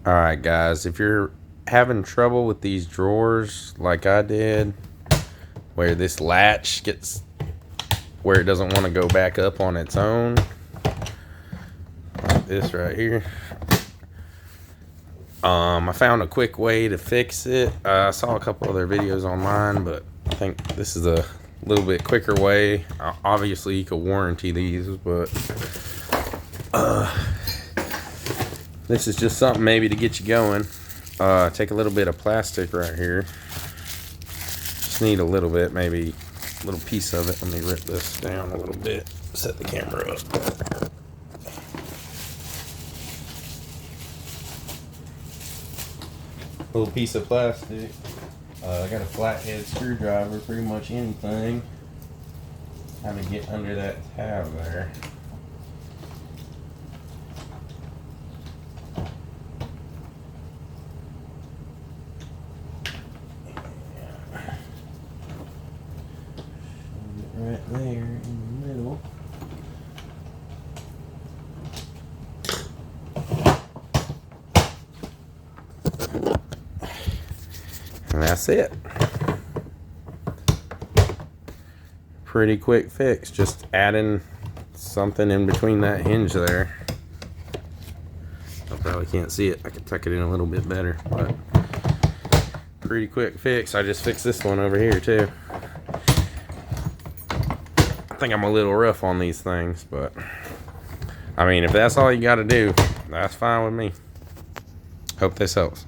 Alright guys, if you're having trouble with these drawers like I did, where this latch gets where it doesn't want to go back up on its own, like this right here, I found a quick way to fix it. I saw a couple other videos online, but I think this is a little bit quicker way. Obviously you could warranty these, but this is just something maybe to get you going. Take a little bit of plastic right here. Just need a little bit, maybe a little piece of it. Let me rip this down a little bit. Set the camera up. Little piece of plastic. I got a flathead screwdriver, pretty much anything. How to get under that tab there. Right there in the middle. And that's it. Pretty quick fix. Just adding something in between that hinge there. I probably can't see it. I can tuck it in a little bit better, but pretty quick fix. I just fixed this one over here too. I think I'm a little rough on these things, but I mean, if that's all you got to do, that's fine with me. Hope this helps.